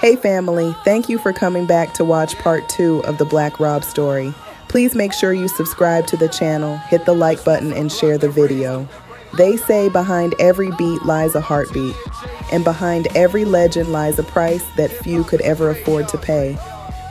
Hey family, thank you for coming back to watch part 2 of the Black Rob story. Please make sure you subscribe to the channel, hit the like button, and share the video. They say behind every beat lies a heartbeat, and behind every legend lies a price that few could ever afford to pay.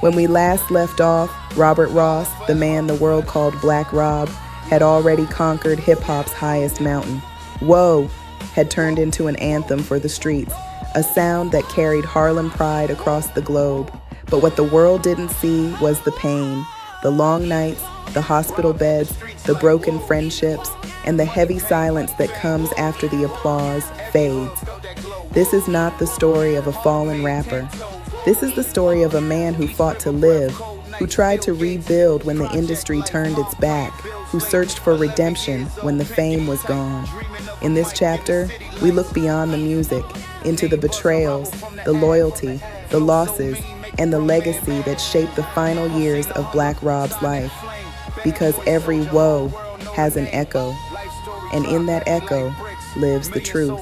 When we last left off, Robert Ross, the man the world called Black Rob, had already conquered hip-hop's highest mountain. Whoa had turned into an anthem for the streets, a sound that carried Harlem pride across the globe. But what the world didn't see was the pain, the long nights, the hospital beds, the broken friendships, and the heavy silence that comes after the applause fades. This is not the story of a fallen rapper. This is the story of a man who fought to live, who tried to rebuild when the industry turned its back, who searched for redemption when the fame was gone. In this chapter, we look beyond the music, into the betrayals, the loyalty, the losses, and the legacy that shaped the final years of Black Rob's life. Because every woe has an echo, and in that echo lives the truth.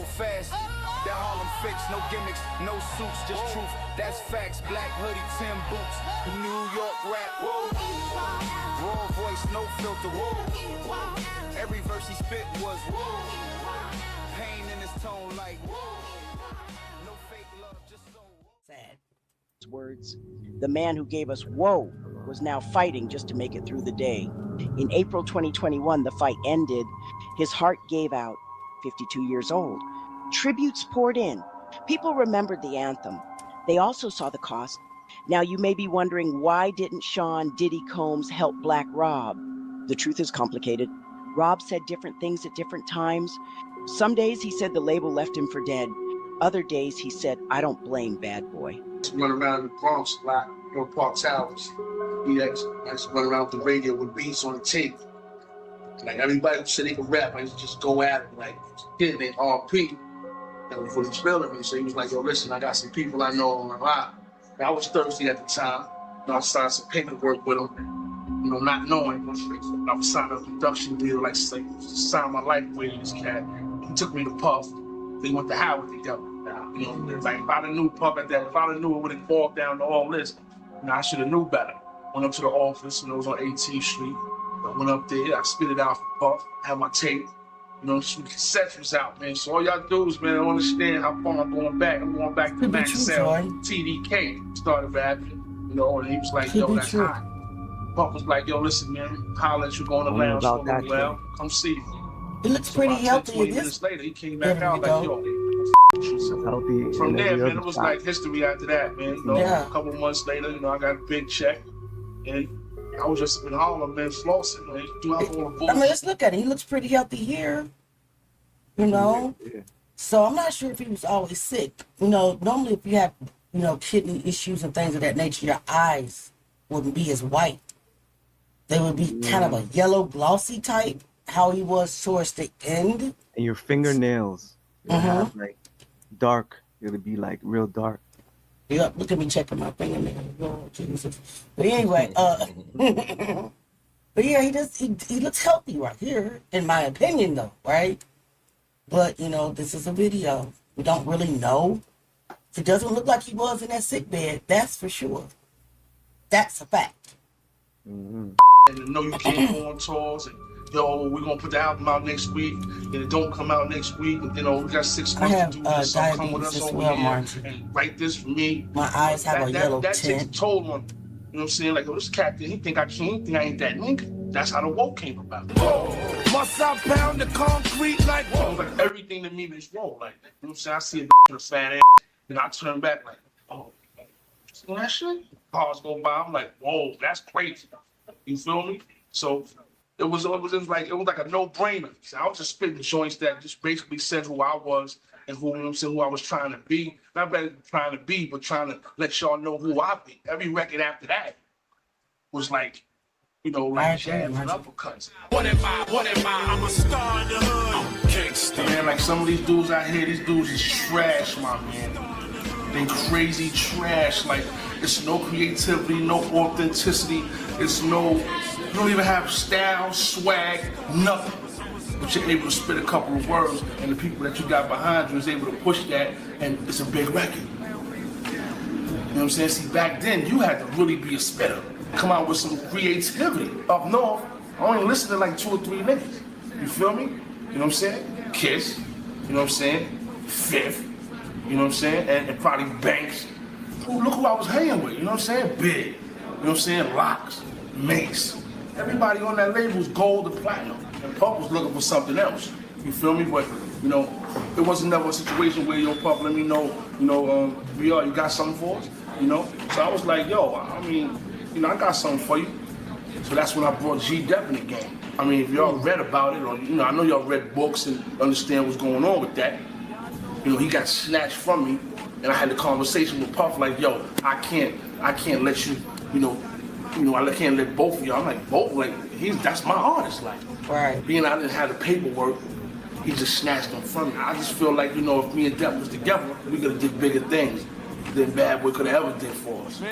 Every verse he spit was pain in his tone, like no fake love, just so sad. Words, the man who gave us woe was now fighting just to make it through the day. In April 2021, the fight ended. His heart gave out, 52 years old. Tributes poured in. People remembered the anthem. They also saw the cost. Now you may be wondering, why didn't Sean Diddy Combs help Black Rob? The truth is complicated. Rob said different things at different times. Some days he said the label left him for dead. Other days he said, I don't blame Bad Boy. Run around in the Bronx a lot, Park Towers. I used to run around with the radio with beats on the tape. Like everybody who said they could rap, I used to just go at it. Like kid named RP, that was really feeling me. So he was like, yo, listen, I got some people I know on the lot. And I was thirsty at the time. I started some paperwork with him. Not knowing. I was signing a production deal, like sign my life away with this cat. He took me to Puff. They went to Howard together. Like if I'd have knew Puff at that, if I'd have knew it would have boiled down to all this, I should have knew better. Went up to the office, it was on 18th Street. I went up there, I spit it out for Puff, had my tape. Some cassettes was out, man. So all y'all dudes, man, I don't understand how far I'm going back. I'm going back to Max Cell, TDK, started rapping, and he was like, yo, that's hot. Puff was like, yo, listen, man, holler at you going to lounge for a little while. Come see me. It looks pretty healthy. 20 minutes later, he came back out like, yo, healthy. From there, man, it was like history after that, man. A couple months later, I got a big check, and I was just in Harlem, man, flossing, man, throughout all the bullshit. Let's look at it. He looks pretty healthy here, Yeah. So I'm not sure if he was always sick. Normally if you have, kidney issues and things of that nature, your eyes wouldn't be as white. They would be kind of a yellow, glossy type, how he was towards the end. And your fingernails have like dark. It'll be like real dark. Yep, look at me checking my fingernails. Oh, Jesus. But anyway, but yeah, he looks healthy right here, in my opinion, though, right? But this is a video. We don't really know. It doesn't look like he was in that sick bed. That's for sure. That's a fact. And you can't go on tours, and we're gonna put the album out next week, and it don't come out next week, and we got 6 months to do this, so come with us over here and write this for me. My eyes have a yellow that tint. takes a toll on, what I'm saying? Like, this captain, he think I ain't that nigga. That's how the woke came about. must I pound the concrete like Like everything to me is wrong. Like, what I'm saying? I see a with a fat ass, and I turn back like, oh, see that shit? Cars go by, I'm like, whoa, that's crazy. You feel me? So it was like a no-brainer. So I was just spitting joints that just basically said who I was and who I was trying to be. Not better trying to be, but trying to let y'all know who I be. Every record after that was like, like jabs and uppercuts. What am I? I'm a star in the hood. Gangsta. Man, like some of these dudes out here, these dudes is trash, my man. They crazy trash. Like, it's no creativity, no authenticity. It's no, you don't even have style, swag, nothing. But you're able to spit a couple of words, and the people that you got behind you is able to push that, and it's a big record. what I'm saying? See, back then, you had to really be a spitter. Come out with some creativity. Up north, I only listen to like 2 or 3 niggas. You feel me? You know what I'm saying? Kiss, you know what I'm saying? Fifth, you know what I'm saying? And probably Banks. Ooh, look who I was hanging with, you know what I'm saying? Big, you know what I'm saying? Locks, Mace. Everybody on that label was gold and platinum. And Puff was looking for something else. You feel me? But, you know, it wasn't never a situation where, yo, Puff, let me know, VR, you got something for us? You know? So I was like, yo, I mean, you know, I got something for you. So that's when I brought G-Dep in the game. I mean, if y'all read about it, or, you know, I know y'all read books and understand what's going on with that. You know, he got snatched from me, and I had a conversation with Puff like, yo, I can't let you, I can't let both of y'all. I'm like, both? Like, that's my artist, like. Right. Being I didn't have the paperwork, he just snatched them from me. I just feel like, you know, if me and Depp was together, we could have did bigger things than Bad Boy could have ever did for us.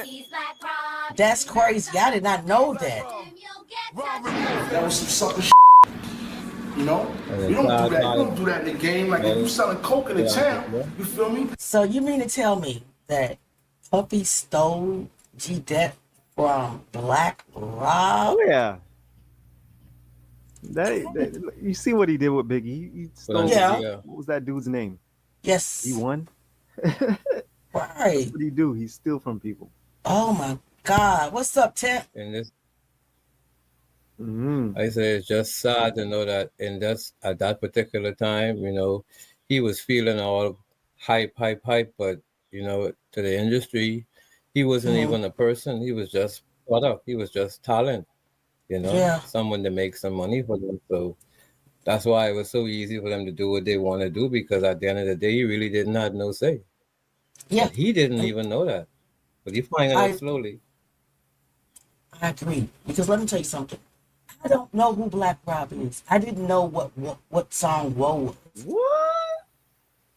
That's crazy. I did not know that. That was some sucker shit. You know? You don't do that. You don't do that in the game. Like, if you selling coke in the town, you feel me? So you mean to tell me that Puffy stole G-Dep from Black Rob? Oh yeah. That you see what he did with Biggie? He stole. Yeah. What was that dude's name? Yes. He won. Right. What did he do? He steal from people. Oh my God. What's up, Tim? And this, Mm-hmm. I say it's just sad to know that at that particular time, you know, he was feeling all hype, but you know, to the industry, he wasn't even a person. He was just product. He was just talent, you know, someone to make some money for them. So that's why it was so easy for them to do what they want to do, because at the end of the day, he really didn't have no say. Yeah. But he didn't even know that. But he finding out slowly. I agree. Because let me tell you something. I don't know who Black Rob is. I didn't know what song Whoa was. What?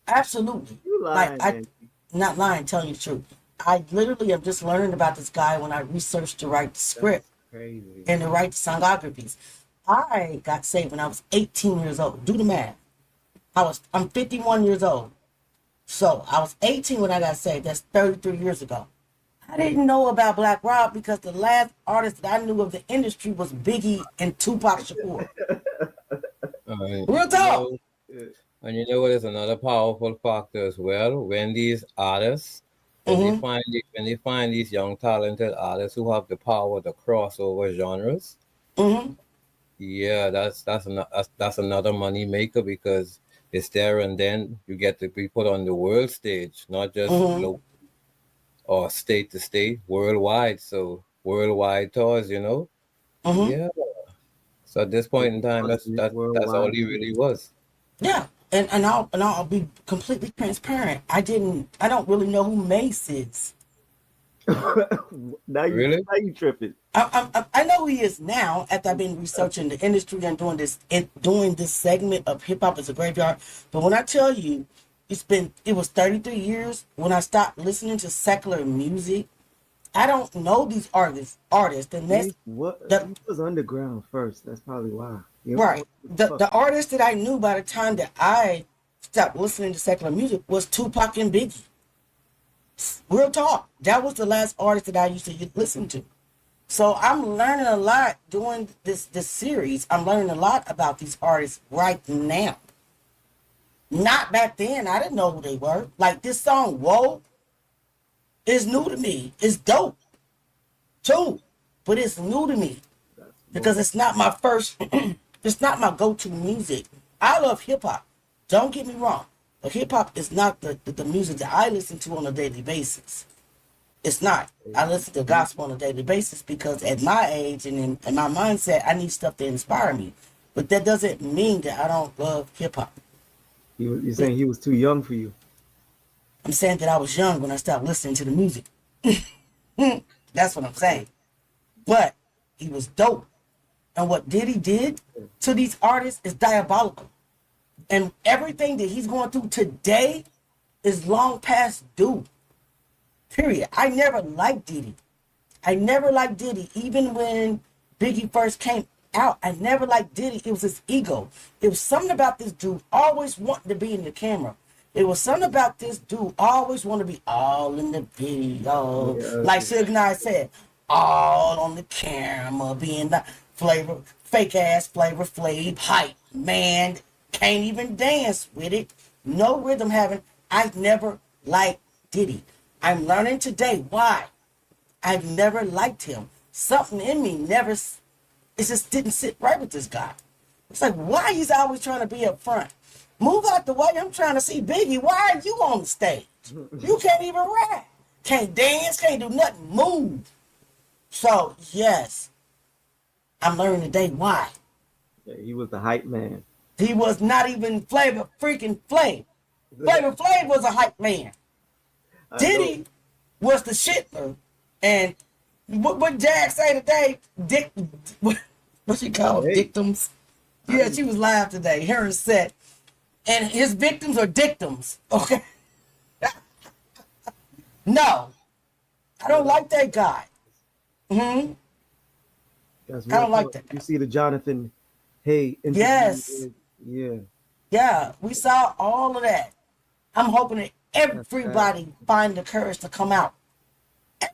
Absolutely. You lying, like, not lying, telling you the truth. I literally am just learning about this guy when I researched to write the script. That's crazy. And to write the songographies. I got saved when I was 18 years old. Do the math. I'm 51 years old. So I was 18 when I got saved. That's 33 years ago. I didn't know about Black Rob because the last artist that I knew of the industry was Biggie and Tupac Shakur. Real talk. And you know what is another powerful factor as well? When these artists, when they find these young talented artists who have the power to cross over genres, yeah, that's another money maker, because it's there and then you get to be put on the world stage, not just local or state to state, worldwide. So worldwide tours, you know. Yeah. So at this point in time, that's all he really was. Yeah. And I'll be completely transparent. I don't really know who Mace is. Now you tripping. I know who he is now after I've been researching the industry and doing this segment of Hip Hop is a Graveyard. But when I tell you, it was 33 years when I stopped listening to secular music. I don't know these artists. And that's he was underground first. That's probably why. Right. The artist that I knew by the time that I stopped listening to secular music was Tupac and Biggie. Real talk. That was the last artist that I used to listen to. So I'm learning a lot doing this series. I'm learning a lot about these artists right now. Not back then. I didn't know who they were. Like this song, Whoa, is new to me. It's dope, too. But it's new to me. Because it's not my first, it's not my go-to music. I love hip-hop. Don't get me wrong. But hip-hop is not the music that I listen to on a daily basis. It's not. I listen to gospel on a daily basis because at my age and in my mindset, I need stuff to inspire me. But that doesn't mean that I don't love hip-hop. You're saying he was too young for you? I'm saying that I was young when I stopped listening to the music. That's what I'm saying. But he was dope. And what Diddy did to these artists is diabolical. And everything that he's going through today is long past due. Period. I never liked Diddy. Even when Biggie first came out, I never liked Diddy. It was his ego. It was something about this dude always wanting to be in the camera. It was something about this dude always want to be all in the video. Yeah. Like Suge Knight said, all on the camera, being the fake ass Flavor Flav hype. Man, can't even dance with it. No rhythm having. I've never liked Diddy. I'm learning today why. I've never liked him. Something in me never, it just didn't sit right with this guy. It's like, why he's always trying to be up front? Move out the way. I'm trying to see Biggie. Why are you on the stage? You can't even rap. Can't dance. Can't do nothing. Move. So, yes. I'm learning today why. Yeah, he was the hype man. He was not even Flavor freaking Flav. Flavor Flav was a hype man. Diddy was the shitler. And what Jag say today, what she called victims? Yeah, she was live today. Her and set. And his victims are dictums. Okay. No. I don't like that guy. I don't like that guy. You see the Jonathan Hay interview? Yes. Yeah. Yeah, we saw all of that. I'm hoping that everybody find the courage to come out.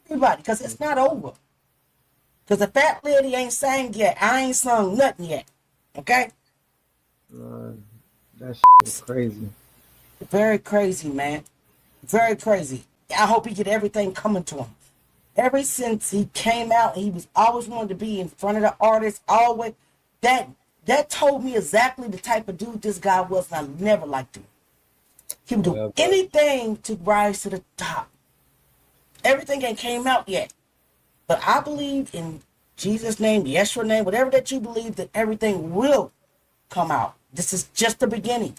Everybody, because it's not over. Because the fat lady ain't sang yet. I ain't sung nothing yet. Okay? That shit is crazy. Very crazy, man. Very crazy. I hope he get everything coming to him. Ever since he came out, he was always wanted to be in front of the artists. Always. That told me exactly the type of dude this guy was, and I never liked him. He would do anything to rise to the top. Everything ain't came out yet. But I believe in Jesus' name, Yeshua name, whatever that you believe, that everything will come out. This is just the beginning.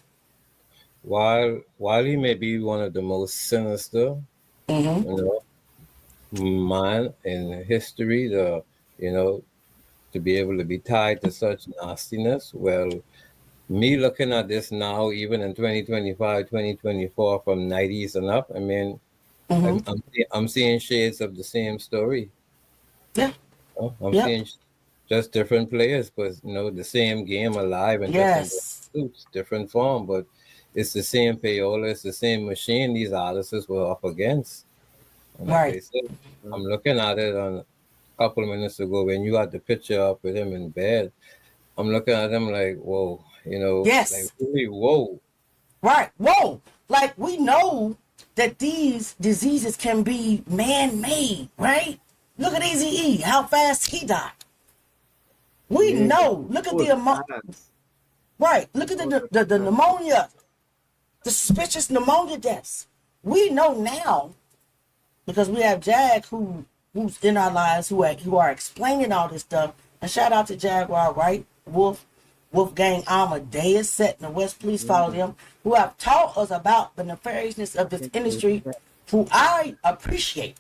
While he may be one of the most sinister, man in history, to be able to be tied to such nastiness. Well, me looking at this now, even in 2025, 2024, from 90s and up, I mean, I'm seeing shades of the same story. Yeah. I'm seeing just different players, but the same game alive and different form, but it's the same payola, it's the same machine these artists were up against. And like I said, I'm looking at it on a couple of minutes ago when you had the picture up with him in bed. I'm looking at him like, whoa, Yes. like really, whoa. Right, whoa. Like, we know that these diseases can be man-made, right? Look at Eazy-E, how fast he died. We know. Look at the amount. Right. Look at the pneumonia, the suspicious pneumonia deaths. We know now because we have Jag who's in our lives who are explaining all this stuff. And shout out to JaguarWright, Wolfgang Amadeus, Set in the West. Please follow them, who have taught us about the nefariousness of this industry, who I appreciate.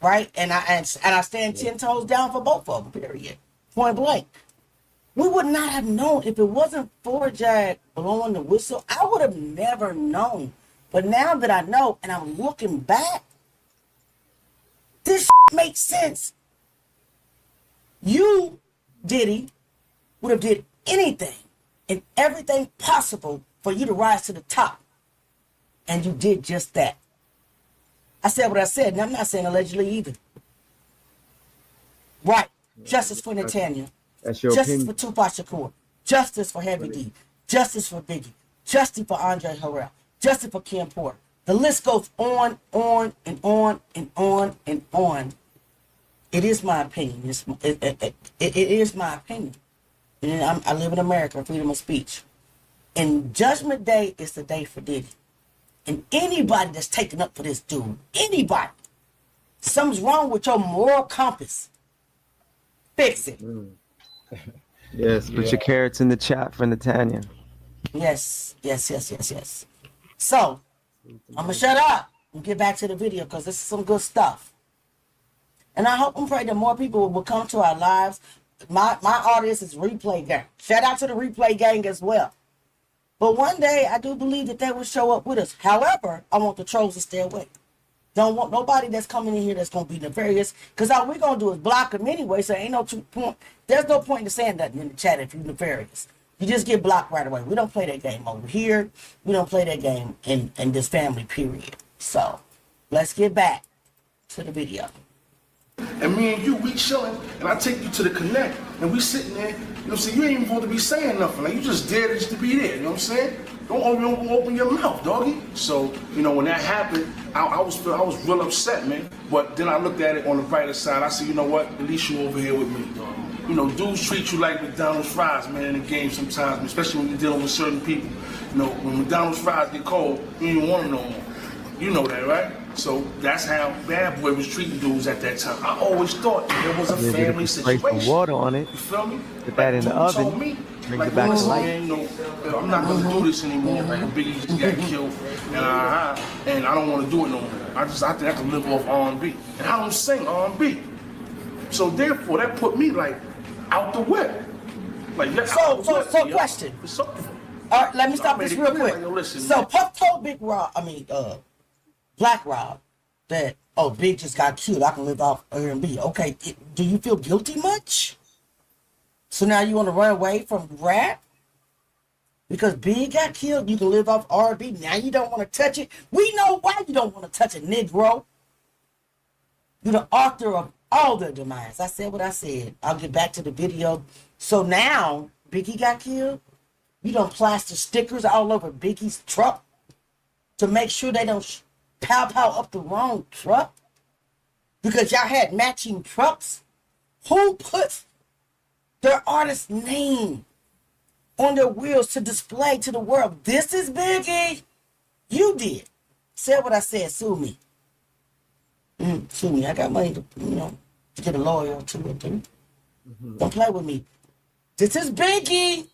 Right, and I stand 10 toes down for both of them. Period. Point blank. We would not have known if it wasn't for Jag blowing the whistle. I would have never known. But now that I know, and I'm looking back, this makes sense. You, Diddy, would have did anything and everything possible for you to rise to the top, and you did just that. I said what I said, and I'm not saying allegedly either. Right. Justice for Netanya. That's your Justice opinion. for Tupac Shakur. Justice for Heavy D. Justice for Biggie. Justice for Andre Harrell. Justice for Kim Porter. The list goes on, and on, and on, and on. It is my opinion. It is my opinion. And I live in America, freedom of speech. And Judgment Day is the day for Diddy. And anybody that's taken up for this dude, anybody, something's wrong with your moral compass. Fix it. Yes, put your carrots in the chat for Netanya. Yes. So, I'm going to shut up and get back to the video because this is some good stuff. And I hope and pray that more people will come to our lives. My audience is Replay Gang. Shout out to the Replay Gang as well. But one day, I do believe that they will show up with us. However, I want the trolls to stay away. Don't want nobody that's coming in here that's going to be nefarious. Because all we're going to do is block them anyway. So ain't no point. There's no point in saying nothing in the chat if you're nefarious. You just get blocked right away. We don't play that game over here. We don't play that game in this family, period. So, let's get back to the video. And me and you, we chilling, and I take you to the Connect, and we sitting there, you know what I'm saying? You ain't even supposed to be saying nothing. Like, you just there just to be there, you know what I'm saying? Don't open your mouth, doggy. So, you know, when that happened, I was real upset, man. But then I looked at it on the brighter side. I said, you know what? At least you over here with me, dog. You know, dudes treat you like McDonald's fries, man, in the game sometimes, especially when you're dealing with certain people. You know, when McDonald's fries get cold, you ain't want them no more. You know that, right? So that's how Bad Boy was treating dudes at that time. I always thought there was a family situation. Spray some water on it. You feel me? Put that in the oven. Bring it back to life. Man, you know, I'm not gonna do this anymore. Like Biggie just got killed, and I don't want to do it no more. I think I can live off R&B, and I don't sing R&B. So therefore, that put me like out the whip. Like So question. All right, let me stop this real quick. So Puff told Black Rob that, oh, Big just got killed. I can live off R&B. Okay, do you feel guilty much? So now you want to run away from rap? Because Big got killed, you can live off R&B. Now you don't want to touch it. We know why you don't want to touch it, Negro. You're the author of all their demise. I said what I said. I'll get back to the video. So now Biggie got killed. You don't plaster stickers all over Biggie's truck to make sure they don't pow up the wrong truck because y'all had matching trucks. Who puts their artist's name on their wheels to display to the world? This is Biggie. You did. Said what I said. Sue me. Sue me. I got money to, to get a lawyer or two or three. Don't play with me. This is Biggie.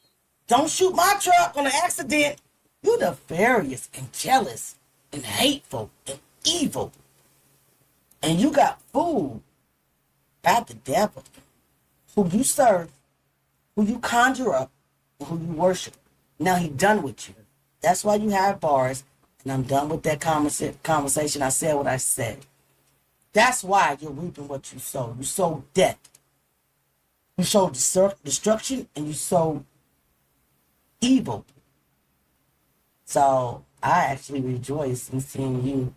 Don't shoot my truck on an accident. You're nefarious and jealous and hateful and evil. And you got fooled by the devil, who you serve, who you conjure up, and who you worship. Now he's done with you. That's why you have bars, and I'm done with that conversation. I said what I said. That's why you're reaping what you sow. You sow death. You sow destruction, and you sow evil. So I actually rejoice in seeing you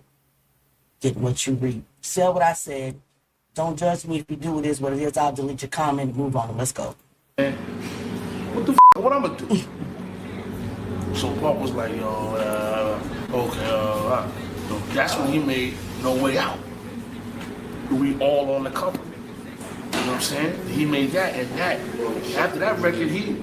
get what you reap. Say what I said. Don't judge me if you do it is what it is. I'll delete your comment and move on. Let's go. What the what I'm gonna do? So Pop was like, okay, that's when he made No Way Out. We all on the cover. You know what I'm saying? He made that, and that after that record, he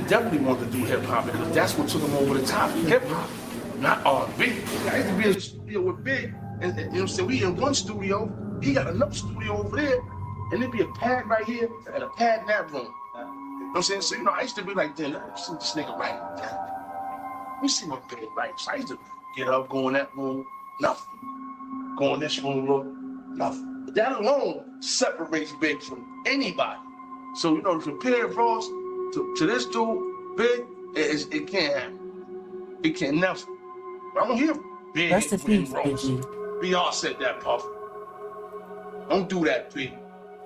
definitely wanted to do hip hop because that's what took him over the top. Hip hop, not R&B. I used to be in the studio with Big, and you know what I'm saying? We in one studio, he got another studio over there, and there'd be a pad right here and a pad in that room. You know what I'm saying? So I used to be like, damn, let me see this nigga right. Let me see what Big writes. I used to get up, go in that room, nothing. Go in this room, look, nothing. That alone separates Big from anybody. So, to compare Ross to this dude, Big, it can't happen. It can never. I don't hear Big Rest in peace, Ross. Biggie. We all said that, Puff. Don't do that, Big.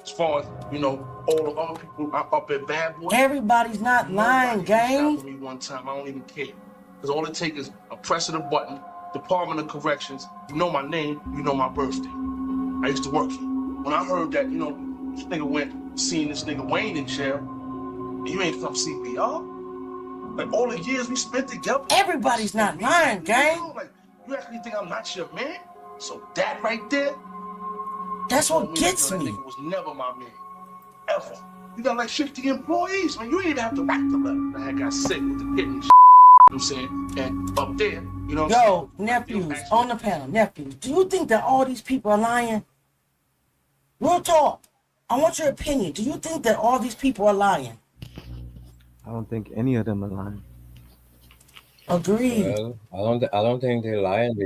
As far as, all the other people up at Bad Boy. Everybody's not lying, gang. Me one time, I don't even care. Because all it takes is a press of the button, Department of Corrections, you know my name, you know my birthday. I used to work here. When I heard that, this nigga went seeing this nigga Wayne in jail, and you ain't come see me, y'all. Like all the years we spent together. Everybody's not lying, gang. Like, you actually think I'm not your man? So that right there, that's what gets me. That nigga was never my man. Ever. You got like 50 employees, man. You ain't even have to write the letter. I got sick with the kidney. You know what I'm saying? And up there, you know what I'm saying? Nephews, on the panel, nephews, do you think that all these people are lying? Real talk. I want your opinion. Do you think that all these people are lying? I don't think any of them are lying. Agreed. Well, I don't think they're lying.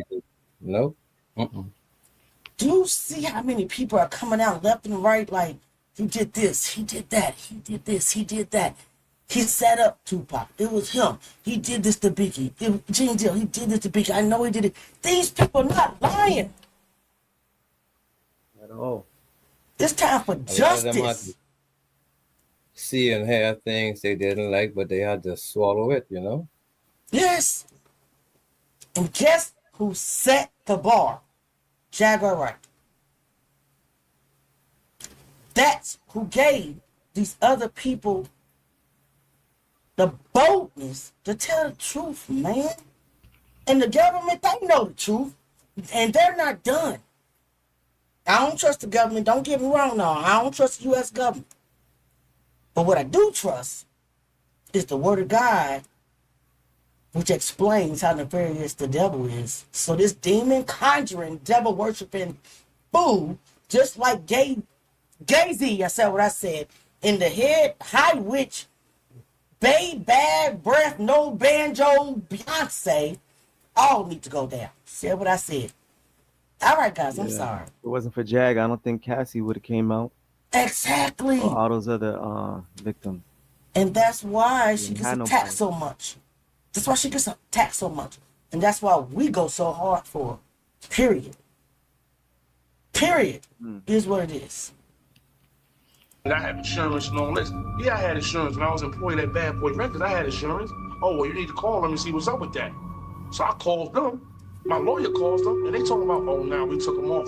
Nope. Do you see how many people are coming out left and right like, he did this, he did that, he did this, he did that. He set up Tupac. It was him. He did this to Biggie. It was Gene Deal. He did this to Biggie. I know he did it. These people are not lying. At all. It's time for justice. see and hear things they didn't like, but they had to swallow it, you know? Yes. And guess who set the bar? JaguarWright. That's who gave these other people the boldness to tell the truth, man. And the government, they know the truth. And they're not done. I don't trust the government. Don't get me wrong now. I don't trust the U.S. government. But what I do trust is the word of God, which explains how nefarious the devil is. So this demon conjuring, devil worshiping fool, just like Gay-Z, I said what I said, in the head, high witch, babe, bad breath, no banjo, Beyonce, all need to go down. Said what I said. All right, guys, I'm sorry. If it wasn't for Jag, I don't think Cassie would have came out. Exactly. Or all those other victims. And that's why she gets attacked so much. That's why she gets attacked so much. And that's why we go so hard for her. Period. Period. Is what it is. And I have insurance and all this. Yeah, I had insurance when I was employed at Bad Boy Records. I had insurance. Oh, well, you need to call them and see what's up with that. So I called them. My lawyer calls them, and they talking about, oh, now we took them off.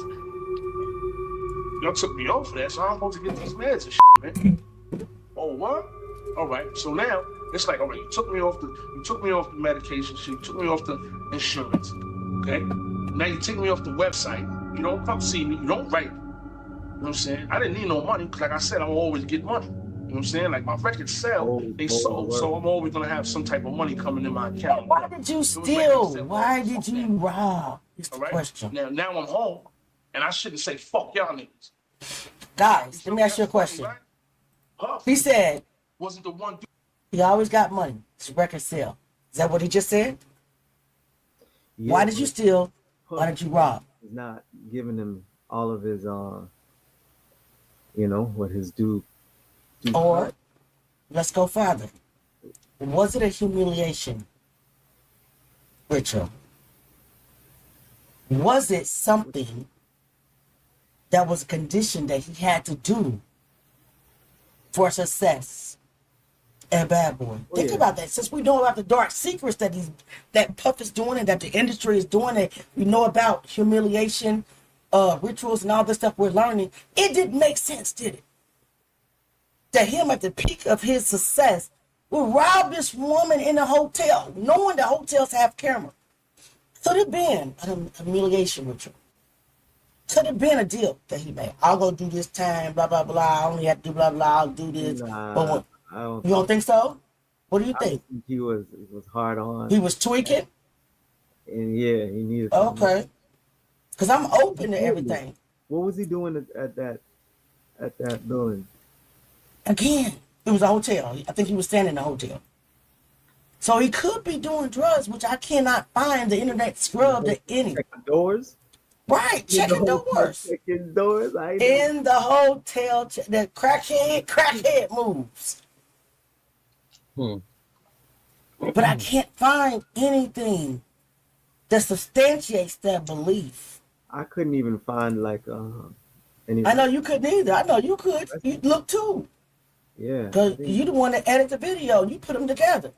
Y'all took me off of that, so I'm supposed to get these meds and shit, man. Oh, what? All right. So now it's like, all right, you took me off the medication shit. You took me off the insurance. Okay. Now you take me off the website. You don't come see me. You don't write. You know what I'm saying? I didn't need no money because, like I said, I'm always get money. You know what I'm saying? Like my records sell, they sold, so I'm always gonna have some type of money coming in my account. Why did you steal? Why did you rob? It's the question. Now I'm home, and I shouldn't say fuck y'all niggas. Guys, let me ask you a question. He said, wasn't the one dude. He always got money. His record sale. Is that what he just said? Yeah, why did you steal? Why did you rob? He's not giving him all of his, what his due. Or, let's go further. Was it a humiliation ritual? Was it something that was a condition that he had to do for success at Bad Boy? Think about that. Since we know about the dark secrets that Puff is doing and that the industry is doing, and we know about humiliation, rituals and all this stuff we're learning, it didn't make sense, did it? That him at the peak of his success would rob this woman in a hotel, knowing the hotels have camera. Could have been a humiliation ritual. Could have been a deal that he made. I'll go do this time, blah, blah, blah. I only have to do blah, blah. I'll do this. But you don't think so? What do you think? I think he was hard on. He was tweaking? And yeah, he needed okay. Because I'm open to everything. What was he doing at that building? Again, it was a hotel. I think he was staying in a hotel. So he could be doing drugs, which I cannot find the internet scrubbed at any. Checking doors? Right, checking doors. Checking doors. In the hotel, the crackhead moves. But I can't find anything that substantiates that belief. I couldn't even find anything. I know you couldn't either. I know you could. You look too. Yeah. Because you the one that edit the video. You put them together.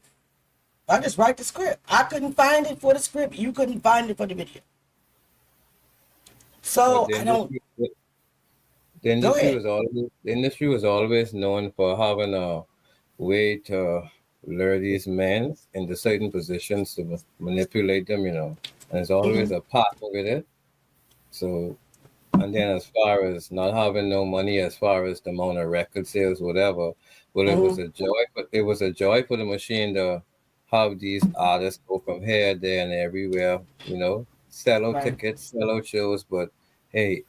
I just write the script. I couldn't find it for the script. You couldn't find it for the video. So I don't. The industry was always known for having a way to lure these men into certain positions to manipulate them, and there's always a partner with it. So, and then as far as not having no money, as far as the amount of record sales, whatever, well, it was a joy, but it was a joy for the machine to have these artists go from here, there, and everywhere, sell out tickets, sell out shows, but hey,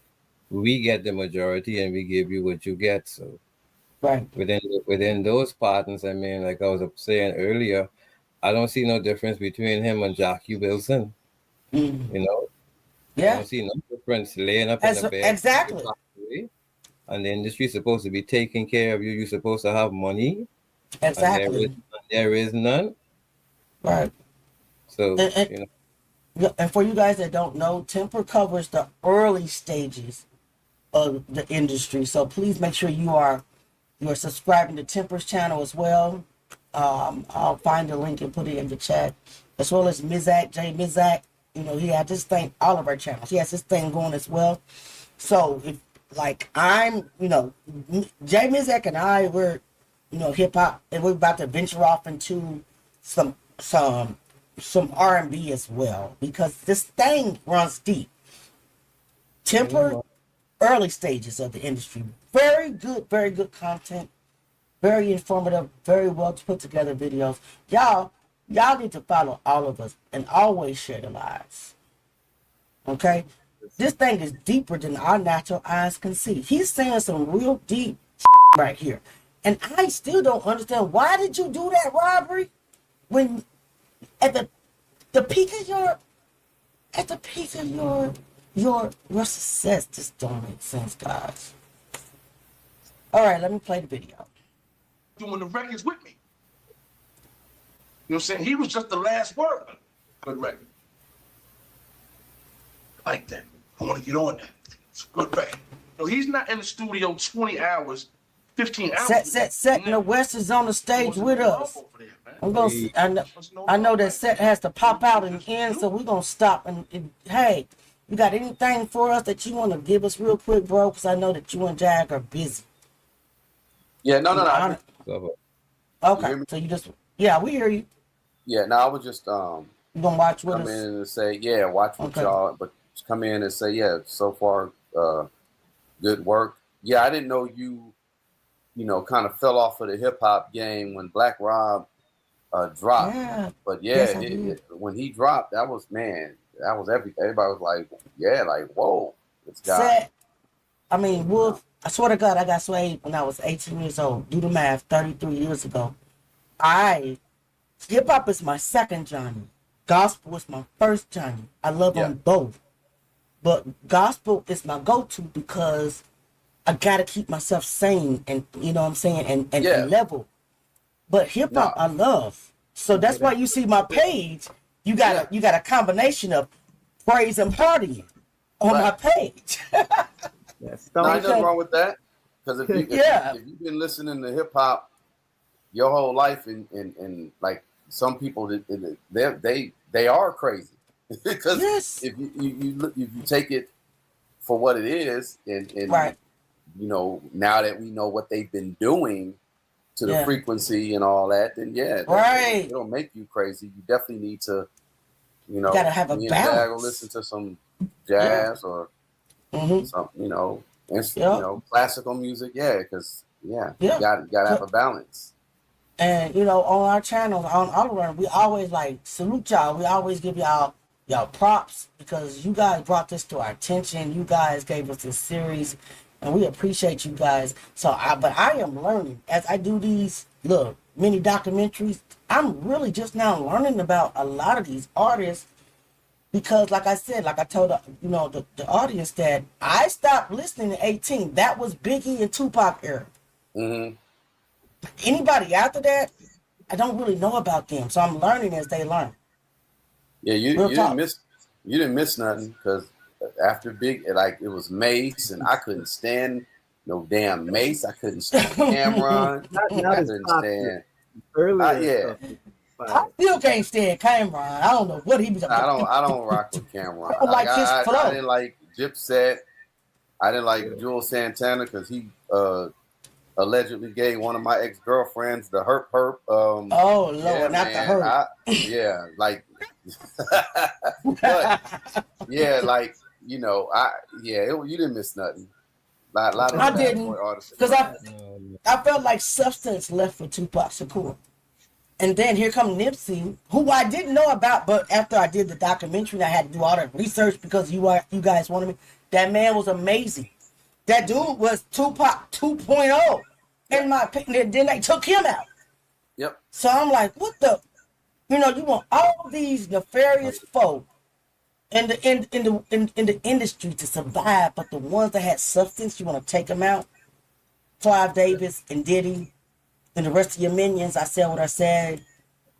we get the majority and we give you what you get. So within those patterns, I mean, like I was saying earlier, I don't see no difference between him and Jackie Wilson. I don't see no difference laying up in the bed. Exactly. And the industry's supposed to be taking care of you. You're supposed to have money. Exactly. And there is none. Right. So, and for you guys that don't know, Temper covers the early stages of the industry. So please make sure you are You are subscribing to Temper's channel as well. I'll find the link and put it in the chat. As well as Mizak, J Mizak. You know, he had this thing, all of our channels. He has this thing going as well. So if like I'm, you know, J Mizak and I, we're, you know, hip hop, and we're about to venture off into some R&B as well, because this thing runs deep. Temper, early stages of the industry. Very good content. Very informative, very well put together videos. Y'all need to follow all of us and always share the lives. Okay? This thing is deeper than our natural eyes can see. He's saying some real deep right here. And I still don't understand, why did you do that robbery when at the peak of your success? Just don't make sense, guys. All right, let me play the video. Doing the records with me. You know what I'm saying? He was just the last word. Good record. I like that. I want to get on that. It's a good record. No, he's not in the studio 20 hours, 15 hours. Set. The West is on the stage with us. I'm gonna. I know that Set has to pop out and end, so we're gonna stop. And hey, you got anything for us that you want to give us real quick, bro? Because I know that you and Jag are busy. Yeah, no. Okay, so you just, yeah, we hear you. Yeah, no, I was just You gonna watch with come us? in and say, yeah, watch with y'all, but come in and say, yeah, so far, good work. Yeah, I didn't know you know, kind of fell off of the hip hop game when Black Rob dropped. Yeah. But yeah, when he dropped, that was everything. Everybody was like, yeah, like, whoa, this guy. Set. I mean, Wolf, I swear to God, I got swayed when I was 18 years old. Do the math, 33 years ago. Hip hop is my second Johnny. Gospel is my first Johnny. I love them both. But gospel is my go-to because I gotta keep myself sane and, you know what I'm saying, and level. But hip hop I love. So that's why you see my page. You got a combination of praise and partying on my page. There's nothing wrong with that. Because if you've been listening to hip hop your whole life, and like some people, they are crazy. Because if you take it for what it is, and you know, now that we know what they've been doing to the frequency and all that, then it'll make you crazy. You definitely need to, you know, gotta have a balance. Listen to some jazz or some, you know, you know, classical music, because you gotta have a balance. And you know, on our channel, on all of them, we always like salute y'all. We always give y'all props because you guys brought this to our attention. You guys gave us this series, and we appreciate you guys. But I am learning as I do these mini documentaries. I'm really just now learning about a lot of these artists. Because like I said, like I told the audience that I stopped listening at 18. That was Biggie and Tupac era. Anybody after that, I don't really know about them. So I'm learning as they learn. Yeah, you didn't miss nothing, because after Big, like, it was Mace, and I couldn't stand no damn Mace. I couldn't stand Cameron. I couldn't stand. I still can't stand Cameron. I don't know what he was. I don't rock with Cameron. I don't like his flow. I didn't like Dipset. I didn't like Jules Santana because he allegedly gave one of my ex-girlfriends the herp. Oh Lord, not the herp. Like you know, you didn't miss nothing. I didn't, because I felt like substance left for Tupac Shakur. And then here come Nipsey, who I didn't know about, but after I did the documentary, I had to do all the research because you guys wanted me. That man was amazing. That dude was Tupac 2.0, in my opinion. Then they took him out. Yep. So I'm like, what the? You know, you want all these nefarious folk in the industry to survive, but the ones that had substance, you want to take them out. Clive Davis and Diddy. And the rest of your minions, I said what I said.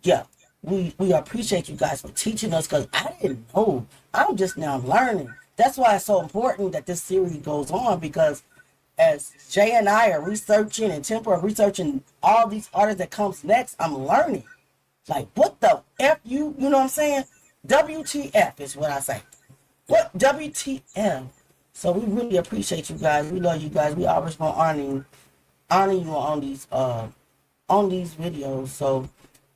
Yeah, we appreciate you guys for teaching us, because I didn't know. I'm just now learning. That's why it's so important that this series goes on, because as Jay and I are researching and Temper are researching all these artists that comes next, I'm learning. Like, what the F you know what I'm saying? WTF is what I say. What WTF? So we really appreciate you guys. We love you guys. We always gonna honor you on these videos. So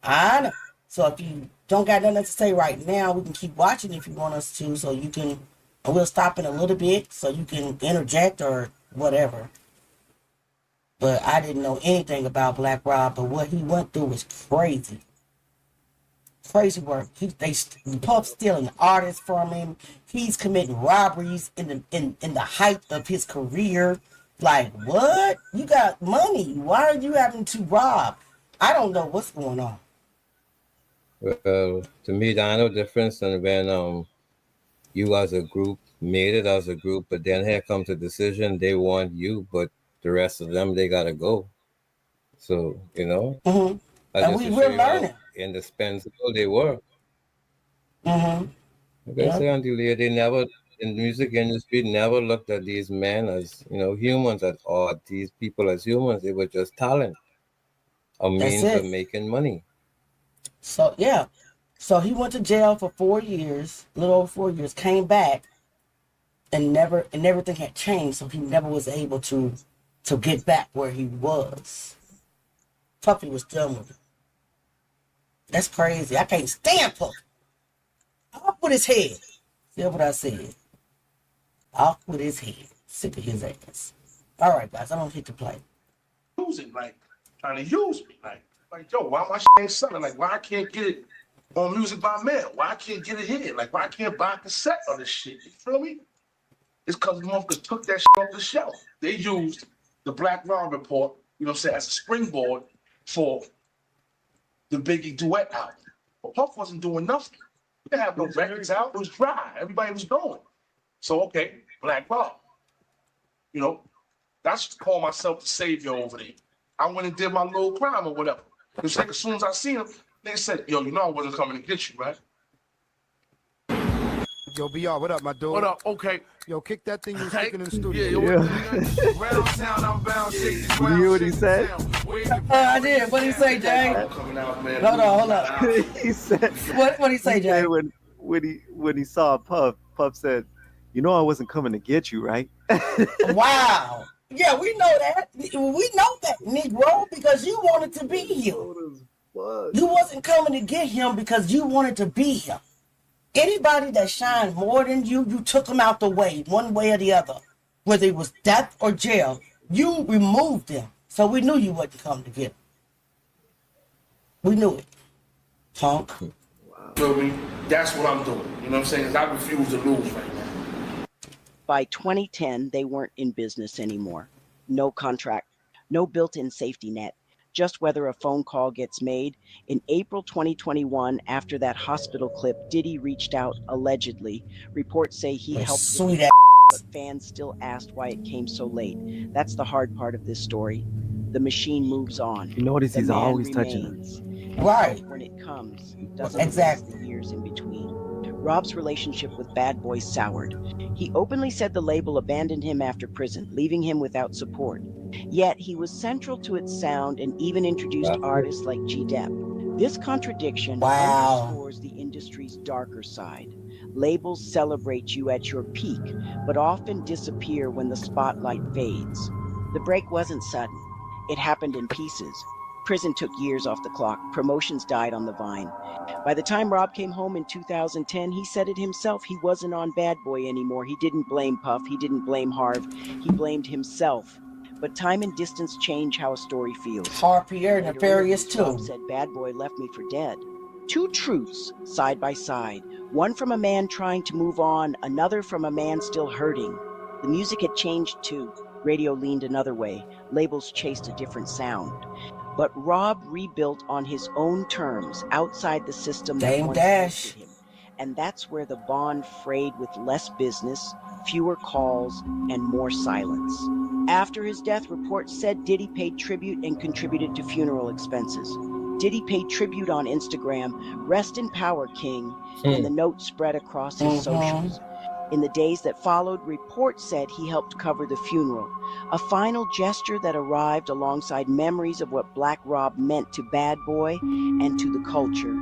I know. So if you don't got nothing to say right now, we can keep watching if you want us to. So you can, and we'll stop in a little bit so you can interject or whatever. But I didn't know anything about Black Rob, but what he went through was crazy. Crazy work. Puff stealing artists from him. He's committing robberies in the height of his career. Like, what? You got money. Why are you having to rob? I don't know what's going on. Well, to me, there ain't no difference than when you as a group made it as a group, but then here comes a decision. They want you, but the rest of them, they gotta go. So, you know, and we're learning. Indispensable they were. Like I say, AuntieLeah, they never, in the music industry, never looked at these men as, you know, humans, or these people as humans. They were just talent, a means of making money. So, yeah. So he went to jail for 4 years, a little over 4 years, came back, and everything had changed, so he never was able to get back where he was. Puffy was done with it. That's crazy. I can't stand Puffy. Off with his head. See what I said? Off with his head. Sick of his ass. All right, guys, I don't hit the play. Using, like, trying to use me. Like, yo, why my shit ain't selling? Like, why I can't get it on Music by Mail? Why I can't get it here? Like, why I can't buy a cassette of this shit? You feel me? It's because motherfuckers took that shit off the shelf. They used the Black Rob report, you know what I'm saying, as a springboard for the Biggie duet album. But Puff wasn't doing nothing. We didn't have no records out. It was dry. Everybody was going. So, okay, Black Rob. You know, that's to call myself the savior over there. I went and did my little crime or whatever. It's like as soon as I seen him, they said, yo, you know I wasn't coming to get you, right? Yo, BR, what up, my dude? What up? Okay. Yo, kick that thing you was kicking in the studio. Right on town, I'm bound. You hear what he said? I did. What did he say, Jay? Hold on. He said. What did he say, Jay? When he saw Puff said, "You know I wasn't coming to get you, right?" Wow. Yeah, we know that. We know that, Negro, because you wanted to be here. You wasn't coming to get him because you wanted to be here. Anybody that shined more than you, you took them out the way, one way or the other. Whether it was death or jail, you removed them. So we knew you wasn't coming to get him. We knew it. Punk. Wow. That's what I'm doing. You know what I'm saying? Because I refuse to lose right now. By 2010, they weren't in business anymore. No contract, no built-in safety net, just whether a phone call gets made. In April 2021, after that hospital clip, Diddy reached out allegedly. Reports say he helped, but fans still asked why it came so late. That's the hard part of this story. The machine moves on. You notice he's always touching us. Right. When it comes, doesn't exist the years in between. Rob's relationship with Bad Boy soured. He openly said the label abandoned him after prison, leaving him without support. Yet he was central to its sound and even introduced artists like G-Dep. This contradiction underscores the industry's darker side. Labels celebrate you at your peak, but often disappear when the spotlight fades. The break wasn't sudden. It happened in pieces. Prison took years off the clock. Promotions died on the vine. By the time Rob came home in 2010, he said it himself. He wasn't on Bad Boy anymore. He didn't blame Puff. He didn't blame Harv. He blamed himself. But time and distance change how a story feels. Harpier, nefarious too. Rob said Bad Boy left me for dead. Two truths side by side. One from a man trying to move on, another from a man still hurting. The music had changed too. Radio leaned another way. Labels chased a different sound. But Rob rebuilt on his own terms, outside the system that once lifted him. And that's where the bond frayed, with less business, fewer calls, and more silence. After his death, reports said Diddy paid tribute and contributed to funeral expenses. Diddy paid tribute on Instagram, "Rest in power, King," and the note spread across his socials. In the days that followed, reports said he helped cover the funeral. a final gesture that arrived alongside memories of what Black Rob meant to Bad Boy and to the culture.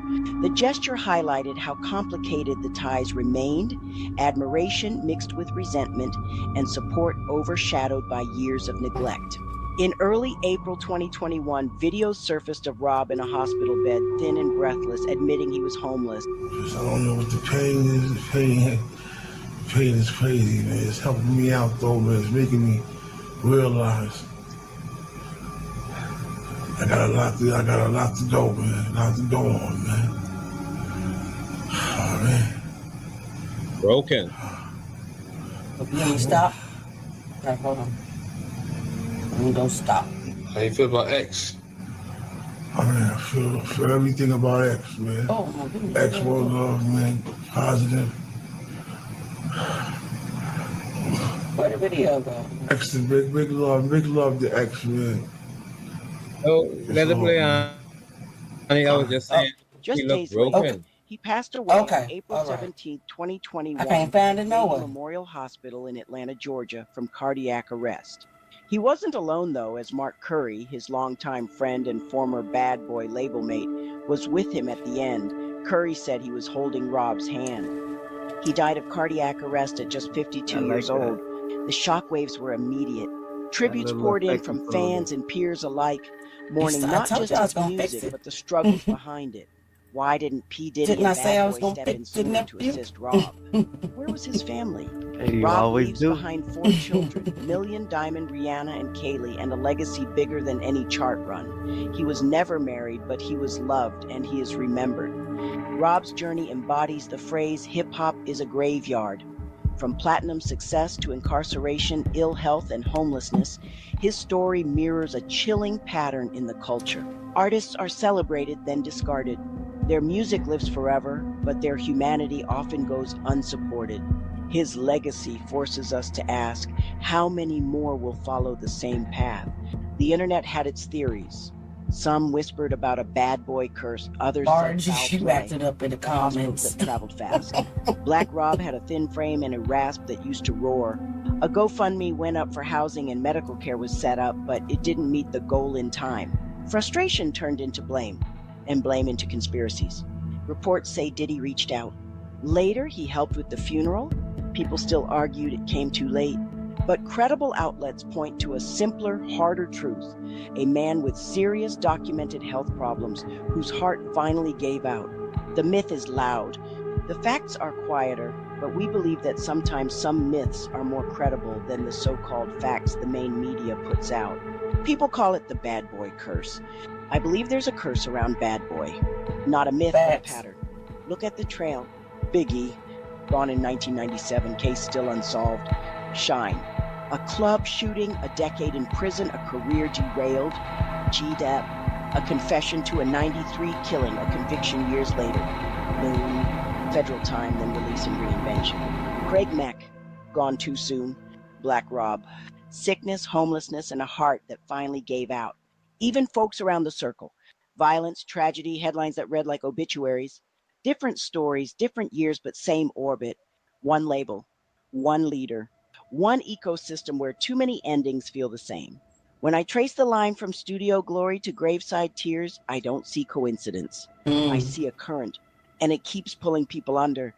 The gesture highlighted how complicated the ties remained, admiration mixed with resentment, and support overshadowed by years of neglect. In early April 2021, videos surfaced of Rob in a hospital bed, thin and breathless, admitting he was homeless. I don't know what the pain is. The pain is crazy, man. It's helping me out, though, man. It's making me realize I got a lot to go, man. A lot to go on, man. Oh, man. Broken. You ain't stop. Right, hold on. You don't stop. How you feel about X? I mean, I feel everything about X, man. Oh, my goodness. X was love, man. Positive. Where the video go? X is big love to X, man. Oh, let it play on. I was just saying, Just he looked days later, broken. he passed away Okay, on April all right. 17, 2021 I can't find it at nowhere. Memorial Hospital in Atlanta, Georgia, from cardiac arrest. He wasn't alone, though, as Mark Curry, his longtime friend and former Bad Boy label mate, was with him at the end. Curry said he was holding Rob's hand. He died of cardiac arrest at just 52 years old. The shockwaves were immediate. Tributes poured in from fans and peers alike, mourning not just his music, but the struggles behind it. Why didn't P. Diddy and Bad Boy step in sooner to assist Rob? Where was his family? Rob leaves behind 4 children, Million, Diamond, Rihanna, and Kaylee, and a legacy bigger than any chart run. He was never married, but he was loved, and he is remembered. Rob's journey embodies the phrase, "Hip-hop is a graveyard." From platinum success to incarceration, ill health, and homelessness, his story mirrors a chilling pattern in the culture. Artists are celebrated, then discarded. Their music lives forever, but their humanity often goes unsupported. His legacy forces us to ask, how many more will follow the same path? The internet had its theories. Some whispered about a bad boy curse, others said foul play. Acted up in the comments. That traveled fast. Black Rob had a thin frame and a rasp that used to roar. A GoFundMe went up for housing and medical care was set up, but it didn't meet the goal in time. Frustration turned into blame, and blame into conspiracies. Reports say Diddy reached out. Later, he helped with the funeral. People still argued it came too late. But credible outlets point to a simpler, harder truth. A man with serious documented health problems whose heart finally gave out. The myth is loud. The facts are quieter, but we believe that sometimes some myths are more credible than the so-called facts the main media puts out. People call it the bad boy curse. I believe there's a curse around Bad Boy. Not a myth, but a pattern. Look at the trail. Biggie, gone in 1997, case still unsolved. Shine. A club shooting, a decade in prison, a career derailed. GDAP. A confession to a 93 killing, a conviction years later. Moon. Federal time, then release and reinvention. Craig Mack, gone too soon. Black Rob. Sickness, homelessness, and a heart that finally gave out. Even folks around the circle. Violence, tragedy, headlines that read like obituaries. Different stories, different years, but same orbit. One label, one leader, one ecosystem where too many endings feel the same. When I trace the line from studio glory to graveside tears, I don't see coincidence. I see a current, and it keeps pulling people under.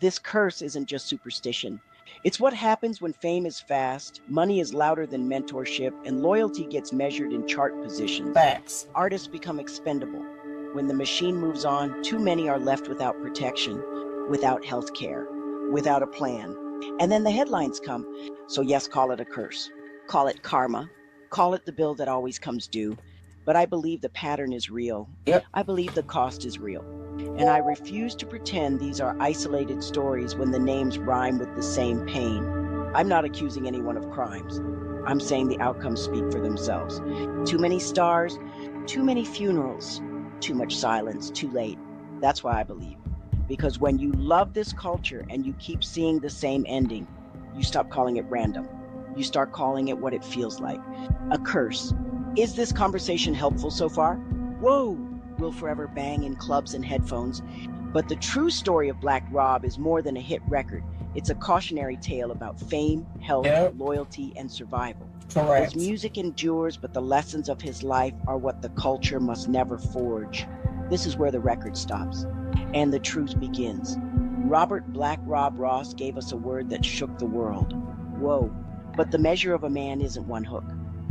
This curse isn't just superstition. It's what happens when fame is fast, money is louder than mentorship, and loyalty gets measured in chart positions. Facts. Artists become expendable. When the machine moves on, too many are left without protection, without health care, without a plan. And then the headlines come. So yes, call it a curse. Call it karma. Call it the bill that always comes due. But I believe the pattern is real. Yep. I believe the cost is real. And I refuse to pretend these are isolated stories when the names rhyme with the same pain. I'm not accusing anyone of crimes. I'm saying the outcomes speak for themselves. Too many stars, too many funerals, too much silence, too late. That's why I believe. Because when you love this culture and you keep seeing the same ending, you stop calling it random. You start calling it what it feels like. A curse. Is this conversation helpful so far? Whoa! Will forever bang in clubs and headphones. But the true story of Black Rob is more than a hit record. It's a cautionary tale about fame, health, loyalty, and survival. Correct. His music endures, but the lessons of his life are what the culture must never forge. This is where the record stops, and the truth begins. Robert Black Rob Ross gave us a word that shook the world. Whoa. But the measure of a man isn't one hook.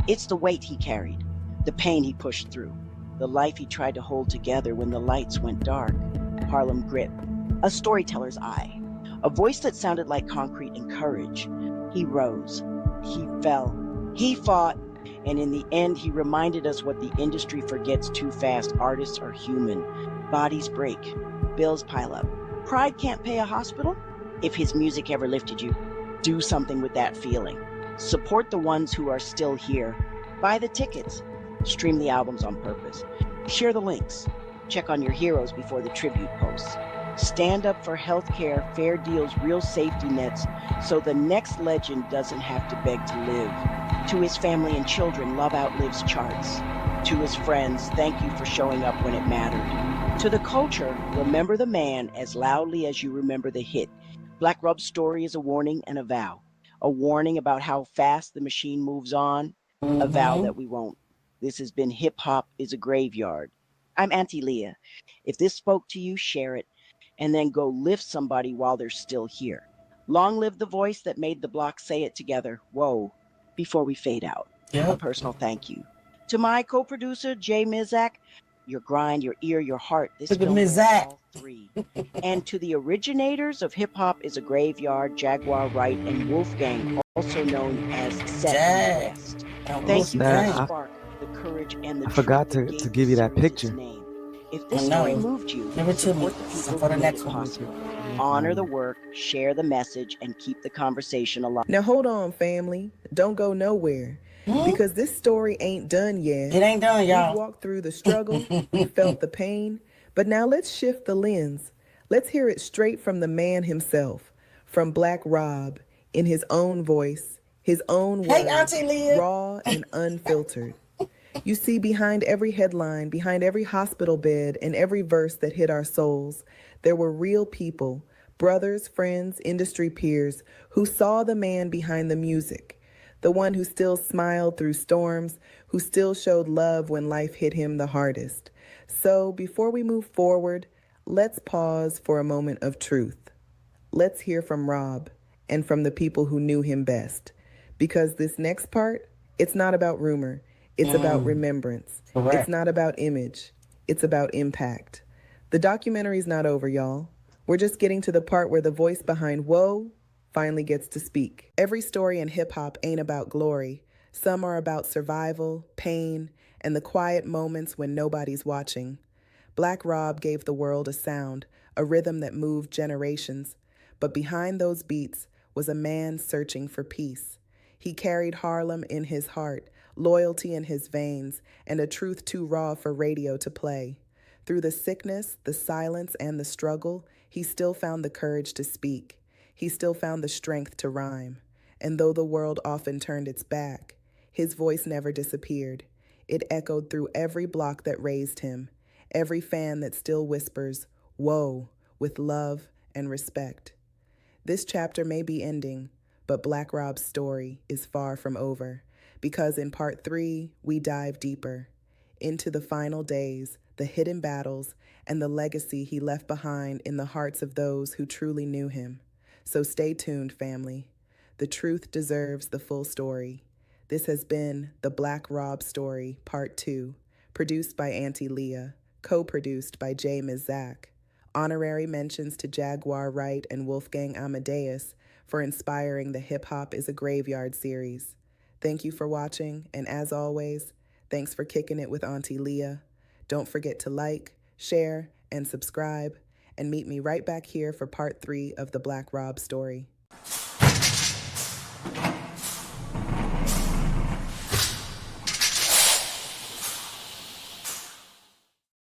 It's the weight he carried, the pain he pushed through, the life he tried to hold together when the lights went dark. Harlem grit, a storyteller's eye, a voice that sounded like concrete and courage. He rose, he fell, he fought, and in the end, he reminded us what the industry forgets too fast. Artists are human. Bodies break, bills pile up. Pride can't pay a hospital. If his music ever lifted you, do something with that feeling. Support the ones who are still here. Buy the tickets. Stream the albums on purpose. Share the links. Check on your heroes before the tribute posts. Stand up for healthcare, fair deals, real safety nets, so the next legend doesn't have to beg to live. To his family and children, love outlives charts. To his friends, thank you for showing up when it mattered. To the culture, remember the man as loudly as you remember the hit. Black Rob's story is a warning and a vow. A warning about how fast the machine moves on, a vow that we won't. This has been Hip Hop is a Graveyard. I'm Auntie Leah. If this spoke to you, share it, and then go lift somebody while they're still here. Long live the voice that made the block say it together, whoa, before we fade out. A personal thank you. To my co-producer, Jay Mizak, your grind, your ear, your heart, this film is all three. And to the originators of Hip Hop is a Graveyard, JaguarWright, and Wolfgang, also known as Set West. Thank you for the spark, the courage, and the I forgot to give you that picture. If this story moved you, support the people for the next possible. Honor the work, share the message, and keep the conversation alive. Now hold on, family. Don't go nowhere. Because this story ain't done yet. It ain't done, y'all. We walked through the struggle, we felt the pain, but now let's shift the lens. Let's hear it straight from the man himself, from Black Rob, in his own voice, his own words, Auntie Leah. raw and unfiltered. You see, behind every headline, behind every hospital bed, and every verse that hit our souls, there were real people, brothers, friends, industry peers, who saw the man behind the music. The one who still smiled through storms, who still showed love when life hit him the hardest. So before we move forward, let's pause for a moment of truth. Let's hear from Rob and from the people who knew him best. Because this next part, it's not about rumor. It's about remembrance. Correct. It's not about image. It's about impact. The documentary's not over, y'all. We're just getting to the part where the voice behind Whoa finally gets to speak. Every story in hip-hop ain't about glory. Some are about survival, pain, and the quiet moments when nobody's watching. Black Rob gave the world a sound, a rhythm that moved generations. But behind those beats was a man searching for peace. He carried Harlem in his heart, loyalty in his veins, and a truth too raw for radio to play. Through the sickness, the silence, and the struggle, he still found the courage to speak. He still found the strength to rhyme. And though the world often turned its back, his voice never disappeared. It echoed through every block that raised him, every fan that still whispers, "Whoa," with love and respect. This chapter may be ending, but Black Rob's story is far from over, because in part 3, we dive deeper into the final days, the hidden battles, and the legacy he left behind in the hearts of those who truly knew him. So stay tuned, family. The truth deserves the full story. This has been the Black Rob Story, Part 2, produced by Auntie Leah, co-produced by Jay Mizak. Honorary mentions to JaguarWright and Wolfgang Amadeus for inspiring the Hip Hop is a Graveyard series. Thank you for watching, and as always, thanks for kicking it with Auntie Leah. Don't forget to like, share, and subscribe, and meet me right back here for part 3 of the Black Rob Story.